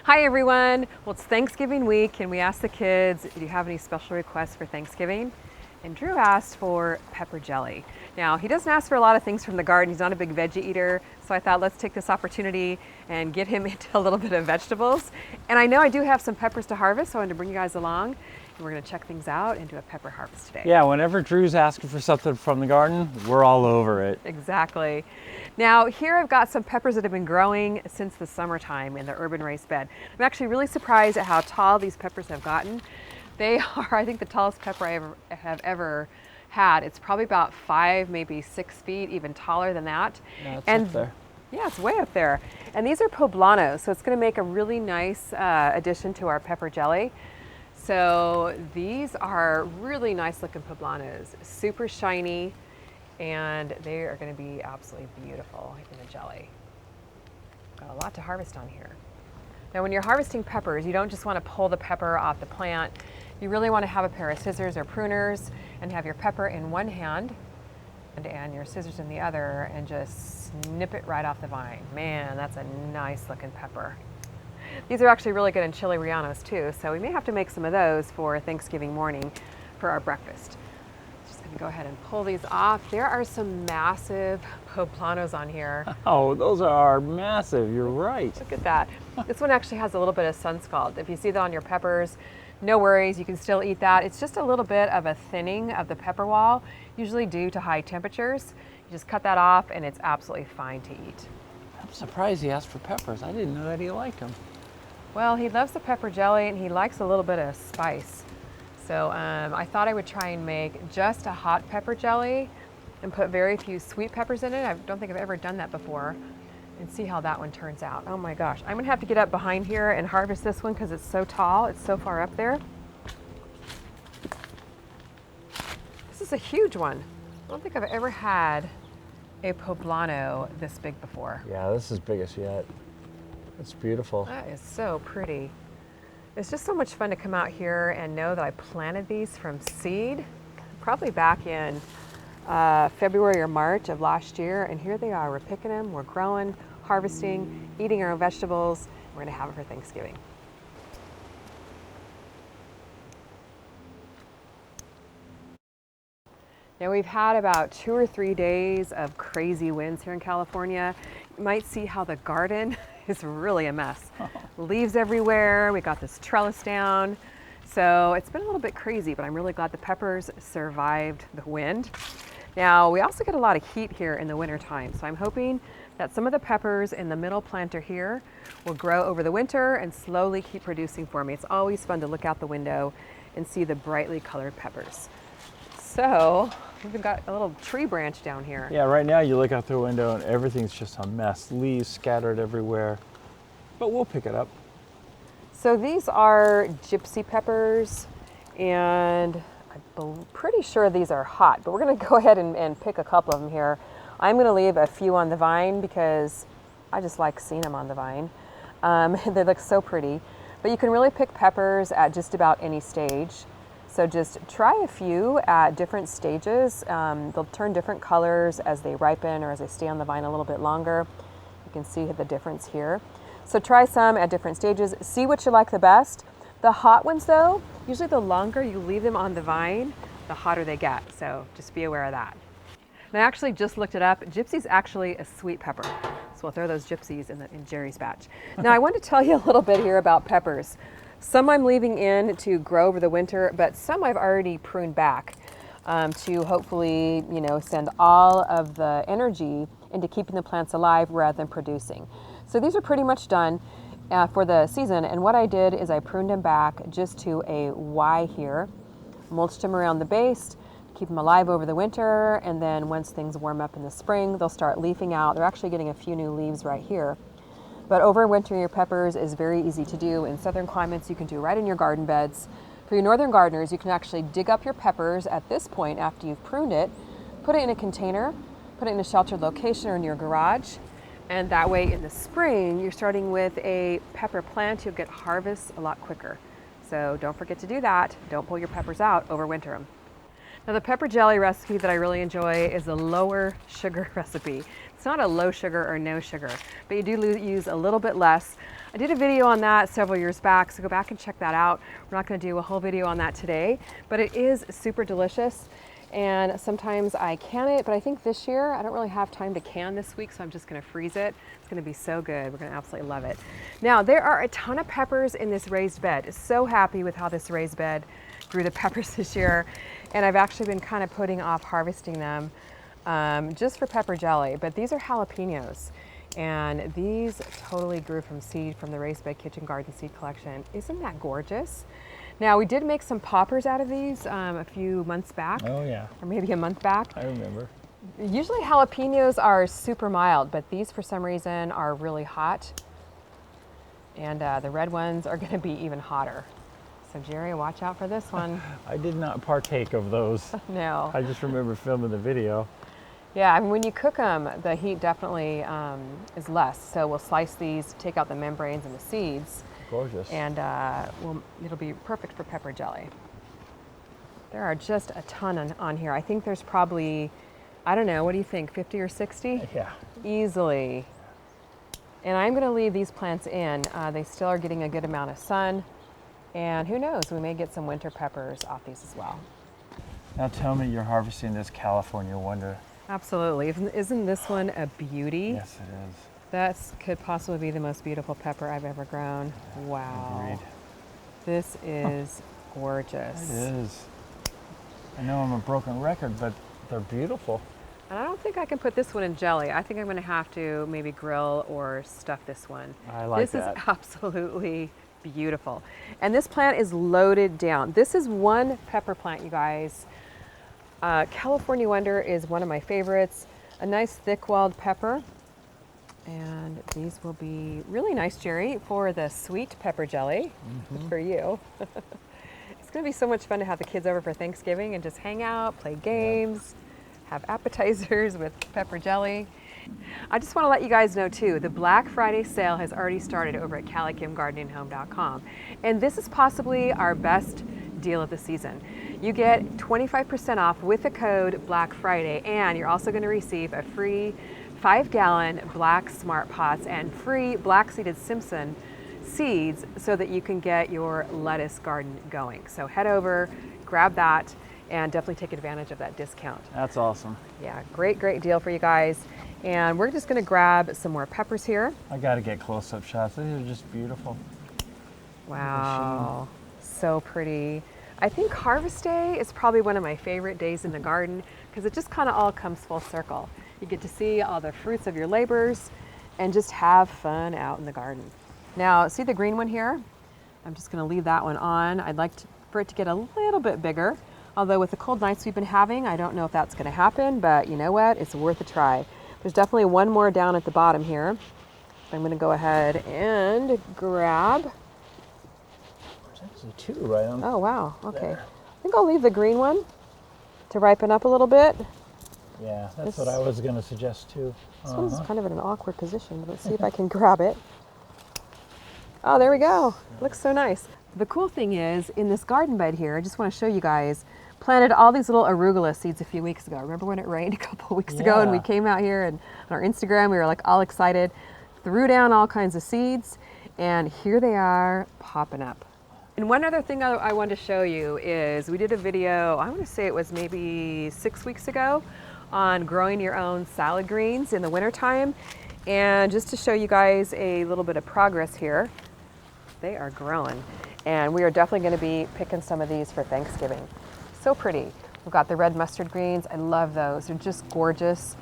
Hi everyone. Well, it's Thanksgiving week and we asked the kids, do you have any special requests for Thanksgiving? And Drew asked for pepper jelly. Now, he doesn't ask for a lot of things from the garden. He's not a big veggie eater. So I thought let's take this opportunity and get him into a little bit of vegetables. And I know I do have some peppers to harvest, so I wanted to bring you guys along. And we're gonna check things out and do a pepper harvest today. Yeah, whenever Drew's asking for something from the garden, we're all over it. Exactly. Now here I've got some peppers that have been growing since the summertime in the urban raised bed. I'm actually really surprised at how tall these peppers have gotten. They are, I think, the tallest pepper I have ever had. It's probably about 5, maybe 6 feet, even taller than that. Yeah, it's and up there. Yeah, it's way up there. And these are poblanos, so it's going to make a really nice addition to our pepper jelly. So these are really nice looking poblanos, super shiny, and they are going to be absolutely beautiful in the jelly. Got a lot to harvest on here. Now when you're harvesting peppers, you don't just want to pull the pepper off the plant. You really want to have a pair of scissors or pruners and have your pepper in one hand and your scissors in the other and just snip it right off the vine. Man, that's a nice looking pepper. These are actually really good in chili rellenos too, so we may have to make some of those for Thanksgiving morning for our breakfast. Just gonna go ahead and pull these off. There are some massive poblanos on here. Oh, those are massive, you're right. Look at that. This one actually has a little bit of sun scald. If you see that on your peppers, no worries, you can still eat that. It's just a little bit of a thinning of the pepper wall, usually due to high temperatures. You just cut that off and it's absolutely fine to eat. I'm surprised he asked for peppers. I didn't know that he liked them. Well, he loves the pepper jelly and he likes a little bit of spice. So I thought I would try and make just a hot pepper jelly and put very few sweet peppers in it. I don't think I've ever done that before, and see how that one turns out. Oh my gosh, I'm gonna have to get up behind here and harvest this one because it's so tall, it's so far up there. This is a huge one. I don't think I've ever had a poblano this big before. Yeah, this is biggest yet. It's beautiful. That is so pretty. It's just so much fun to come out here and know that I planted these from seed, probably back in February or March of last year, and here they are. We're picking them, we're growing, harvesting, eating our own vegetables. We're gonna have it for Thanksgiving. Now we've had about 2 or 3 days of crazy winds here in California. You might see how the garden is really a mess. Leaves everywhere, we got this trellis down. So it's been a little bit crazy, but I'm really glad the peppers survived the wind. Now we also get a lot of heat here in the winter time. So I'm hoping that some of the peppers in the middle planter here will grow over the winter and slowly keep producing for me. It's always fun to look out the window and see the brightly colored peppers. So we've got a little tree branch down here. Yeah, right now you look out the window and everything's just a mess. Leaves scattered everywhere, but we'll pick it up. So these are Gypsy Peppers, and I'm pretty sure these are hot, but we're gonna go ahead and pick a couple of them here. I'm gonna leave a few on the vine because I just like seeing them on the vine. They look so pretty, but you can really pick peppers at just about any stage. So just try a few at different stages. They'll turn different colors as they ripen or as they stay on the vine a little bit longer. You can see the difference here. So try some at different stages. See what you like the best. The hot ones though, usually the longer you leave them on the vine, the hotter they get. So just be aware of that. And I actually just looked it up. Gypsy's actually a sweet pepper. So we'll throw those gypsies in Jerry's batch. Now I want to tell you a little bit here about peppers. Some I'm leaving in to grow over the winter, but some I've already pruned back to hopefully, send all of the energy into keeping the plants alive rather than producing. So these are pretty much done for the season, and what I did is I pruned them back just to a Y here, mulched them around the base, keep them alive over the winter, and then once things warm up in the spring, they'll start leafing out. They're actually getting a few new leaves right here. But overwintering your peppers is very easy to do. In southern climates, you can do right in your garden beds. For your northern gardeners, you can actually dig up your peppers at this point after you've pruned it, put it in a container, put it in a sheltered location or in your garage, and that way in the spring, you're starting with a pepper plant, you'll get harvests a lot quicker. So don't forget to do that. Don't pull your peppers out, overwinter them. Now the pepper jelly recipe that I really enjoy is a lower sugar recipe. It's not a low sugar or no sugar, but you do use a little bit less. I did a video on that several years back, so go back and check that out. We're not going to do a whole video on that today, but it is super delicious. And sometimes I can it, but I think this year I don't really have time to can this week, so I'm just going to freeze it. It's going to be so good. We're going to absolutely love it. Now, there are a ton of peppers in this raised bed. So happy with how this raised bed grew the peppers this year. And I've actually been kind of putting off harvesting them just for pepper jelly, but these are jalapenos. And these totally grew from seed from the Raised Bed Kitchen Garden Seed Collection. Isn't that gorgeous? Now, we did make some poppers out of these a few months back. Oh yeah. Or maybe a month back. I remember. Usually jalapenos are super mild, but these for some reason are really hot. And the red ones are going to be even hotter. So Jerry, watch out for this one. I did not partake of those. No. I just remember filming the video. Yeah, I mean, when you cook them, the heat definitely is less. So we'll slice these, take out the membranes and the seeds. Gorgeous. And it'll be perfect for pepper jelly. There are just a ton on here. I think there's probably, I don't know, what do you think, 50 or 60? Yeah. Easily. And I'm going to leave these plants in. They still are getting a good amount of sun. And who knows, we may get some winter peppers off these as well. Now tell me you're harvesting this California Wonder. Absolutely. Isn't this one a beauty? Yes, it is. That could possibly be the most beautiful pepper I've ever grown. Wow. Agreed. This is gorgeous. It is. I know I'm a broken record, but they're beautiful. And I don't think I can put this one in jelly. I think I'm going to have to maybe grill or stuff this one. I like that. that. This is absolutely beautiful. And this plant is loaded down. This is one pepper plant, you guys. California Wonder is one of my favorites. A nice thick-walled pepper. And these will be really nice, Jerry, for the sweet pepper jelly for you. It's going to be so much fun to have the kids over for Thanksgiving and just hang out, play games, have appetizers with pepper jelly. I just want to let you guys know too, the Black Friday sale has already started over at CaliKimGardeningHome.com. And this is possibly our best deal of the season. You get 25% off with the code Black Friday, and you're also going to receive a free 5-gallon black Smart Pots and free black seeded Simpson seeds so that you can get your lettuce garden going. So head over, grab that, and definitely take advantage of that discount. That's awesome. Yeah, great deal for you guys. And we're just going to grab some more peppers here. I got to get close-up shots. These are just beautiful. Wow, so pretty. I think harvest day is probably one of my favorite days in the garden because it just kind of all comes full circle. You get to see all the fruits of your labors and just have fun out in the garden. Now, see the green one here? I'm just going to leave that one on. I'd like for it to get a little bit bigger. Although with the cold nights we've been having, I don't know if that's going to happen, but you know what? It's worth a try. There's definitely one more down at the bottom here. I'm going to go ahead and grab. There's actually two right on. Oh, wow. Okay. There. I think I'll leave the green one to ripen up a little bit. Yeah, that's what I was going to suggest too. This one's kind of in an awkward position. Let's see if I can grab it. Oh, there we go. Looks so nice. The cool thing is, in this garden bed here, I just want to show you guys, planted all these little arugula seeds a few weeks ago. Remember when it rained a couple weeks ago and we came out here and on our Instagram, we were like all excited, threw down all kinds of seeds, and here they are popping up. And one other thing I wanted to show you is we did a video, I want to say it was maybe 6 weeks ago, on growing your own salad greens in the wintertime. And just to show you guys a little bit of progress here, they are growing. And we are definitely going to be picking some of these for Thanksgiving. So pretty. We've got the red mustard greens. I love those. They're just gorgeous.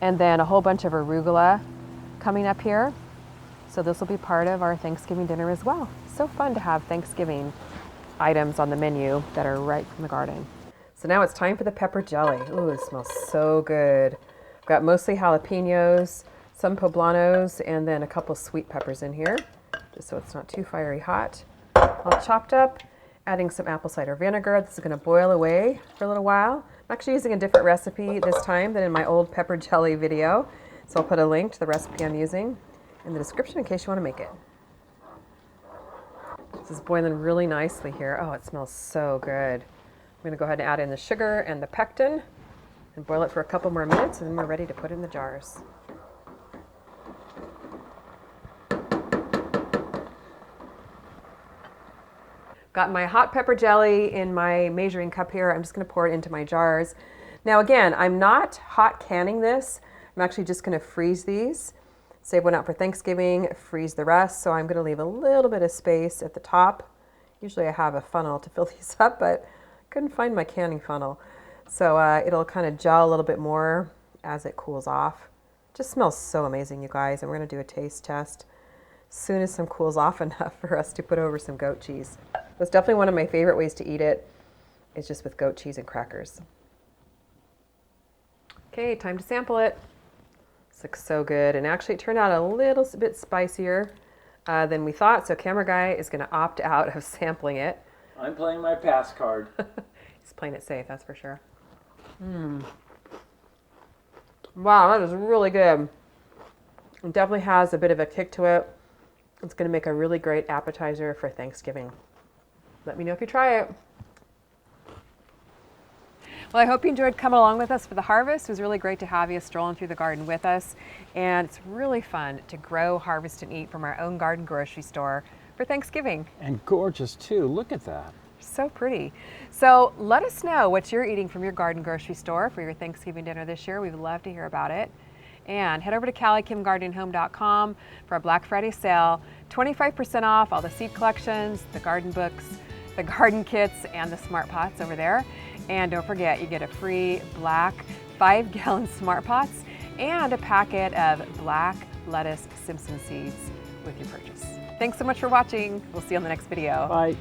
And then a whole bunch of arugula coming up here. So this will be part of our Thanksgiving dinner as well. So fun to have Thanksgiving items on the menu that are right from the garden. So now it's time for the pepper jelly. Ooh, it smells so good. I've got mostly jalapenos, some poblanos, and then a couple sweet peppers in here, just so it's not too fiery hot. All chopped up, adding some apple cider vinegar. This is going to boil away for a little while. I'm actually using a different recipe this time than in my old pepper jelly video. So I'll put a link to the recipe I'm using in the description in case you want to make it. This is boiling really nicely here. Oh, it smells so good. I'm going to go ahead and add in the sugar and the pectin and boil it for a couple more minutes, and then we're ready to put in the jars. Got my hot pepper jelly in my measuring cup here. I'm just going to pour it into my jars. Now again, I'm not hot canning this. I'm actually just going to freeze these. Save one out for Thanksgiving, freeze the rest. So I'm going to leave a little bit of space at the top. Usually I have a funnel to fill these up, but I couldn't find my canning funnel. So it'll kind of gel a little bit more as it cools off. Just smells so amazing, you guys. And we're going to do a taste test as soon as some cools off enough for us to put over some goat cheese. That's definitely one of my favorite ways to eat it. It's just with goat cheese and crackers. Okay, time to sample it. This looks so good. And actually it turned out a little bit spicier than we thought. So camera guy is going to opt out of sampling it. I'm playing my pass card. He's playing it safe, that's for sure. Wow, that is really good. It definitely has a bit of a kick to it. It's going to make a really great appetizer for Thanksgiving. Let me know if you try it. Well, I hope you enjoyed coming along with us for the harvest. It was really great to have you strolling through the garden with us. And it's really fun to grow, harvest, and eat from our own garden grocery store for Thanksgiving. And gorgeous too, look at that. So pretty. So let us know what you're eating from your garden grocery store for your Thanksgiving dinner this year. We'd love to hear about it. And head over to CaliKimGardenHome.com for our Black Friday sale. 25% off all the seed collections, the garden books, the garden kits, and the smart pots over there. And don't forget, you get a free black 5-gallon smart pots and a packet of black lettuce Simpson seeds with your purchase. Thanks so much for watching. We'll see you on the next video. Bye.